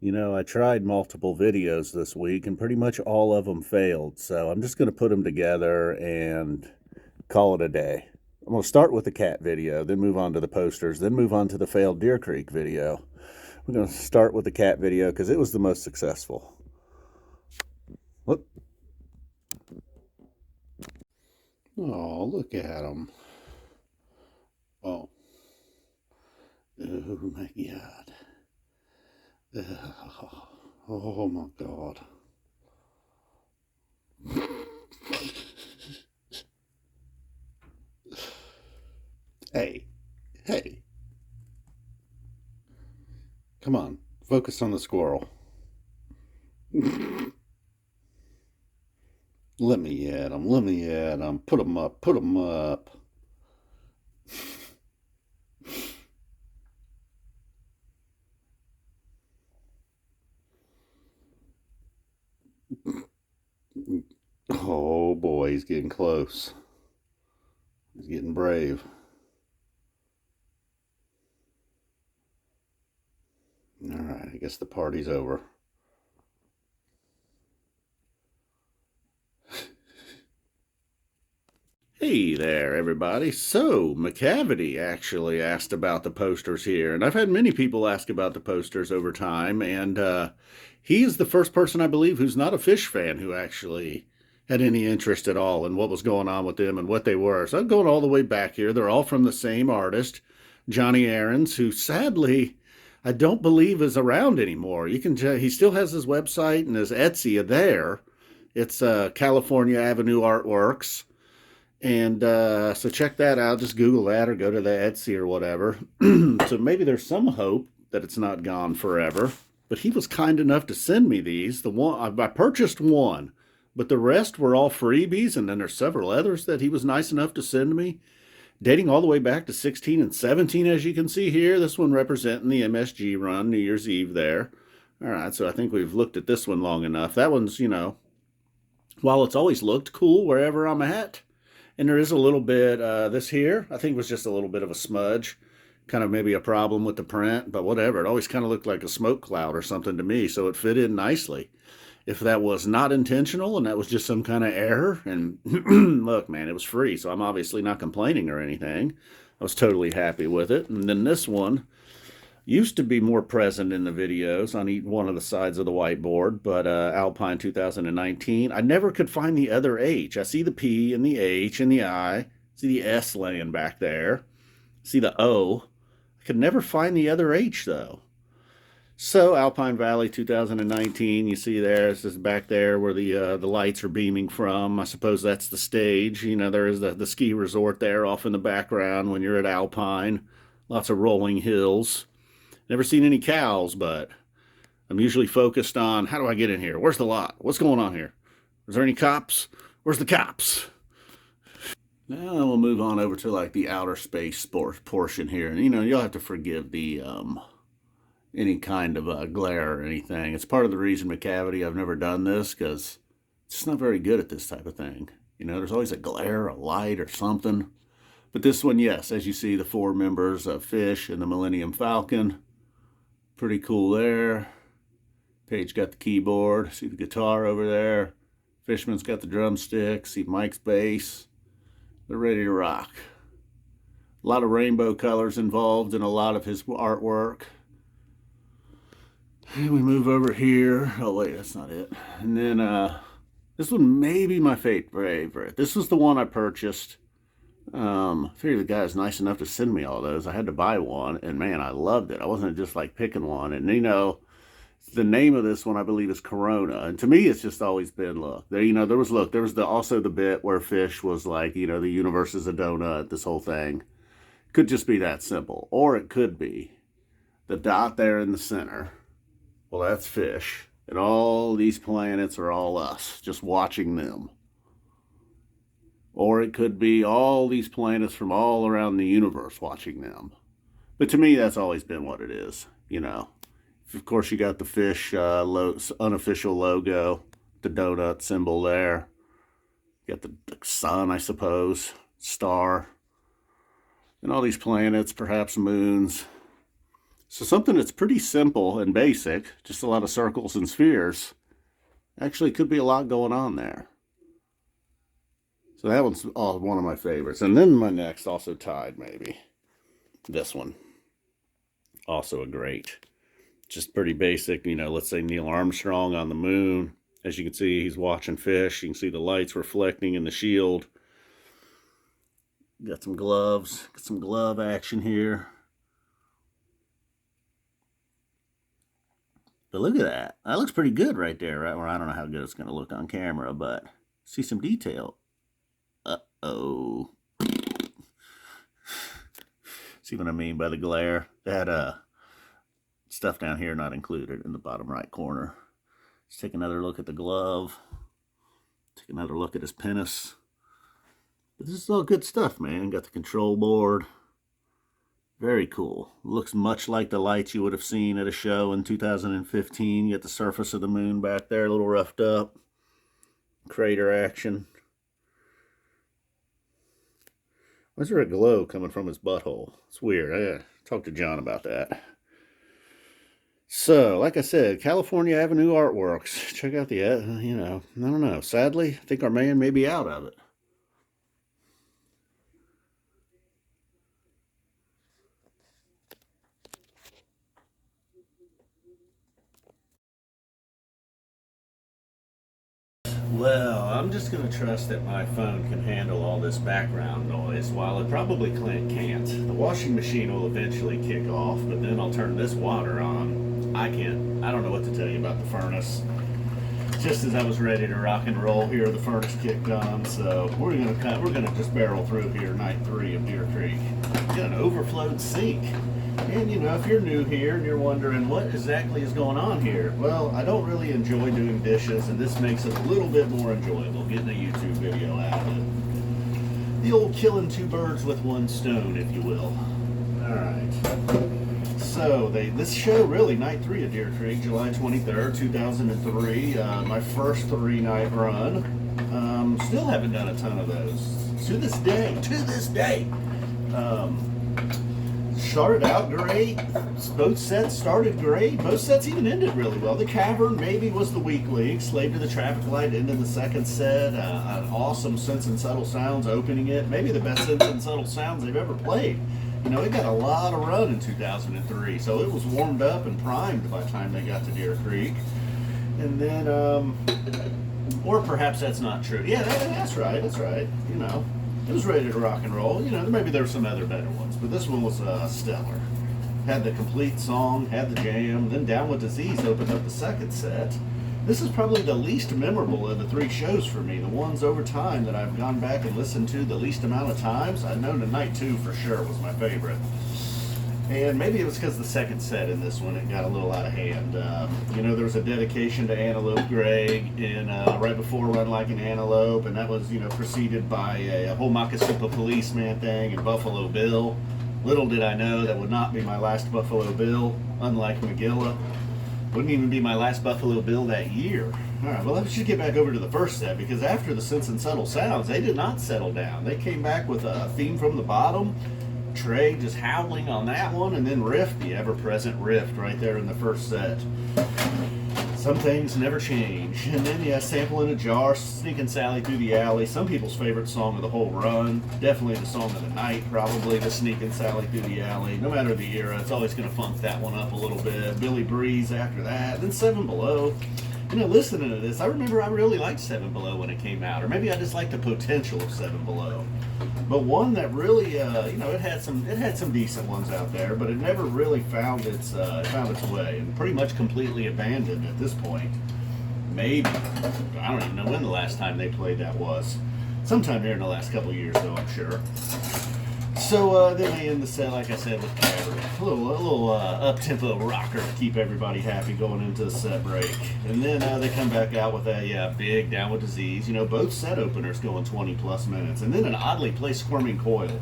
You know, I tried multiple videos this week and pretty much all of them failed. So I'm just going to put them together and call it a day. I'm going to start with the cat video, then move on to the posters, then move on to the failed Deer Creek video. We're going to start with the cat video because it was the most successful. Look. Oh, look at him. Oh. Oh, my God. Oh, my God. Hey, hey, come on, focus on the squirrel. Let me at him, put him up, put him up. Oh boy, he's getting close. He's getting brave. All right, I guess the party's over. Hey there, everybody. So, McCavity actually asked about the posters here, and I've had many people ask about the posters over time, and he's the first person, I believe, who's not a fish fan who actually had any interest at all in what was going on with them and what they were. So I'm going all the way back here. They're all from the same artist, Johnny Aarons, who sadly I don't believe is around anymore. He still has his website and his Etsy there. It's California Avenue Artworks. And so check that out. Just Google that or go to the Etsy or whatever. So maybe there's some hope that it's not gone forever. But he was kind enough to send me these. The one I purchased one, but the rest were all freebies. And then there's several others that he was nice enough to send me, dating all the way back to 16 and 17, as you can see here. This one representing the MSG run, New Year's Eve there. All right, so I think we've looked at this one long enough. That one's, while it's always looked cool wherever I'm at, and there is a little bit, this here, I think was just a little bit of a smudge. Kind of maybe a problem with the print, but whatever. It always kind of looked like a smoke cloud or something to me, so it fit in nicely. If that was not intentional and that was just some kind of error, and look, man, it was free, so I'm obviously not complaining or anything. I was totally happy with it. And then this one used to be more present in the videos on each one of the sides of the whiteboard, but Alpine 2019, I never could find the other H. I see the P and the H and the I, see the S laying back there, see the O. I could never find the other H though. So Alpine Valley 2019, you see there, this is back there where the lights are beaming from. I suppose that's the stage. There is the ski resort there off in the background when you're at Alpine. Lots of rolling hills. Never seen any cows, but I'm usually focused on how do I get in here? Where's the lot? What's going on here? Is there any cops? Where's the cops? Now we'll move on over to like the outer space sport portion here. And you'll have to forgive the any kind of glare or anything. It's part of the reason, McCavity, I've never done this because it's just not very good at this type of thing. There's always a glare, a light, or something. But this one, yes, as you see, the four members of Fish and the Millennium Falcon. Pretty cool there. Paige got the keyboard. See the guitar over there. Fishman's got the drumsticks. See Mike's bass. They're ready to rock. A lot of rainbow colors involved in a lot of his artwork. And we move over here. Oh, wait, that's not it. And then this one may be my favorite. This was the one I purchased. I figured the guy was nice enough to send me all those. I had to buy one, and man, I loved it. I wasn't just like picking one. And the name of this one I believe is Corona. And to me, it's just always been there was also the bit where Fish was like, the universe is a donut. This whole thing could just be that simple, or it could be the dot there in the center. Well, that's Fish, and all these planets are all us, just watching them. Or it could be all these planets from all around the universe watching them. But to me, that's always been what it is, Of course, you got the Fish unofficial logo, the donut symbol there. You got the sun, I suppose, star, and all these planets, perhaps moons. So something that's pretty simple and basic, just a lot of circles and spheres, actually could be a lot going on there. So that one's one of my favorites. And then my next, also tied maybe, this one. Also a great. Just pretty basic, let's say Neil Armstrong on the moon. As you can see, he's watching fish. You can see the lights reflecting in the shield. Got some gloves, got some glove action here. But look at that. That looks pretty good right there, right? Well, I don't know how good it's going to look on camera, but see some detail. Uh-oh. See what I mean by the glare? That stuff down here not included in the bottom right corner. Let's take another look at the glove. Take another look at his pinnace. But this is all good stuff, man. Got the control board. Very cool. Looks much like the lights you would have seen at a show in 2015. You got the surface of the moon back there, a little roughed up. Crater action. Why is there a glow coming from his butthole? It's weird. I gotta talk to John about that. So, like I said, California Avenue Artworks. Check out the, I don't know. Sadly, I think our man may be out of it. Well, I'm just going to trust that my phone can handle all this background noise, while it probably can't. The washing machine will eventually kick off, but then I'll turn this water on. I don't know what to tell you about the furnace. Just as I was ready to rock and roll here, the furnace kicked on, so we're gonna just barrel through here, night 3 of Deer Creek. Got an overflowed sink. And if you're new here and you're wondering what exactly is going on here, well, I don't really enjoy doing dishes, and this makes it a little bit more enjoyable, getting a YouTube video out of it. The old killing 2 birds with 1 stone, if you will. Alright. So, this show, really, night 3 of Deer Creek, July 23rd, 2003, my first 3-night run. Still haven't done a ton of those. To this day. Started out great. Both sets started great. Both sets even ended really well. The Cavern maybe was the weak link. Slave to the Traffic Light ended the second set. An awesome Sense and Subtle Sounds opening it. Maybe the best Sense and Subtle Sounds they've ever played. It got a lot of run in 2003, so it was warmed up and primed by the time they got to Deer Creek. And then, or perhaps that's not true. Yeah, that's right. It was ready to rock and roll. Maybe there were some other better ones, but this one was stellar. Had the complete song, had the jam, then Down with Disease opened up the second set. This is probably the least memorable of the 3 shows for me. The ones over time that I've gone back and listened to the least amount of times. I know the night 2 for sure was my favorite. And maybe it was because the second set in this one, it got a little out of hand. There was a dedication to Antelope Greg right before Run Like an Antelope, and that was, preceded by a whole Makasupa Policeman thing and Buffalo Bill. Little did I know that would not be my last Buffalo Bill, unlike Magilla. Wouldn't even be my last Buffalo Bill that year. Alright, well, let's just get back over to the first set, because after the Sense and Subtle Sounds, they did not settle down. They came back with a Theme from the Bottom, Trey just howling on that one, and then Rift, the ever-present Rift, right there in the first set. Some things never change. And then, Sample in a Jar, Sneaking Sally Through the Alley, some people's favorite song of the whole run. Definitely the song of the night, probably, the Sneaking Sally Through the Alley. No matter the era, it's always going to funk that one up a little bit. Billy Breeze after that, then Seven Below. Listening to this, I remember I really liked Seven Below when it came out, or maybe I just liked the potential of Seven Below. But one that really, it had some decent ones out there, but it never really found its way, and pretty much completely abandoned at this point. Maybe, I don't even know when the last time they played that was. Sometime here in the last couple of years, though, I'm sure. So then they end the set, like I said, with Cavern. A little up-tempo rocker to keep everybody happy going into the set break. And then they come back out with a big Down with Disease. Both set openers going 20-plus minutes. And then an oddly placed Squirming Coil.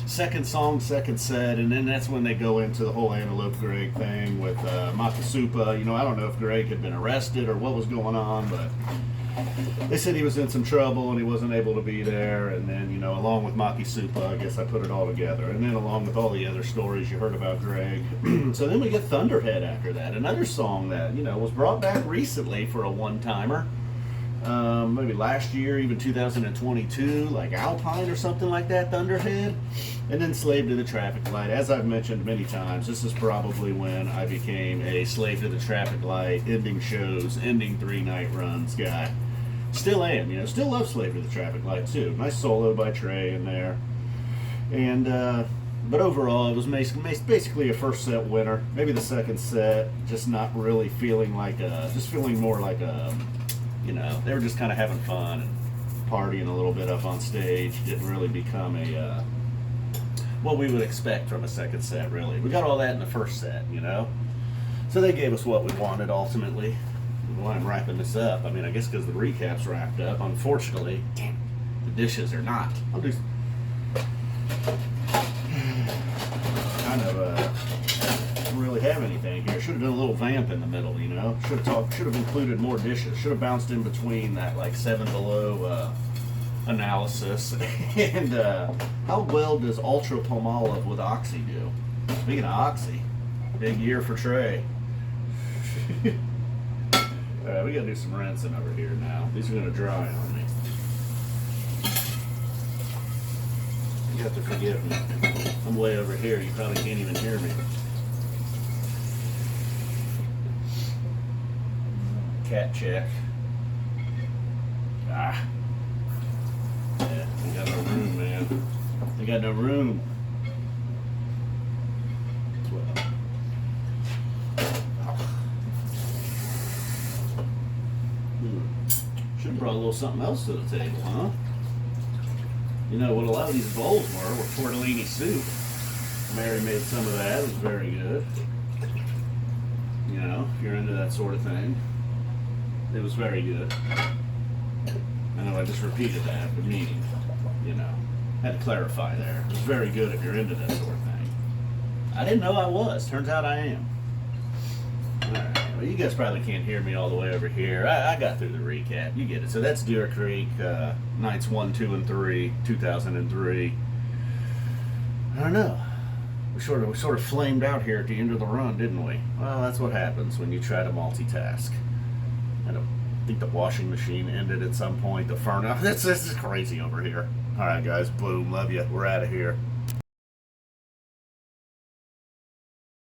second song, second set, and then that's when they go into the whole Antelope Greg thing with Makisupa. You know, I don't know if Greg had been arrested or what was going on, but they said he was in some trouble and he wasn't able to be there. And then, you know, along with Makisupa, I guess I put it all together. And then along with all the other stories you heard about Greg. So then we get Thunderhead after that, another song that, you know, was brought back recently for a one-timer. Maybe last year, even 2022, like Alpine or something like that, Thunderhead. And then Slave to the Traffic Light. As I've mentioned many times, this is probably when I became a Slave to the Traffic Light, ending shows, ending 3-night runs guy. Still am, you know, still love Slave to the Traffic Light too. Nice solo by Trey in there. And, but overall, it was basically a first set winner. Maybe the second set, just not really feeling like just feeling more like a, you know, they were just kind of having fun and partying a little bit up on stage. Didn't really become a what we would expect from a second set, really. We got all that in the first set, you know. So they gave us what we wanted ultimately. Why I'm wrapping this up, I mean, I guess because the recap's wrapped up. Unfortunately, damn, the dishes are not. I'll do kind of don't really have anything here. Should have done a little vamp in the middle, you know. Should have included more dishes. Should have bounced in between that like Seven Below analysis. And how well does Ultra Palmolive with Oxy do? Speaking of Oxy, big year for Trey. We gotta do some rinsing over here now. These are gonna dry on me. You have to forgive me. I'm way over here. You probably can't even hear me. Cat check. Ah. Yeah, we got no room, man. We got no room. Should have brought a little something else to the table, huh? You know what a lot of these bowls were tortellini soup. Mary made some of that. It was very good. You know, if you're into that sort of thing. It was very good. I know I just repeated that, but meaning, you know, had to clarify there. It was very good if you're into that sort of thing. I didn't know I was. Turns out I am. Alright, well, you guys probably can't hear me all the way over here. I got through the recap. You get it. So that's Deer Creek, nights 1, 2, and 3, 2003. I don't know. We sort of flamed out here at the end of the run, didn't we? Well, that's what happens when you try to multitask. I don't think the washing machine ended at some point. The furnace. This is crazy over here. All right, guys. Boom. Love you. We're out of here.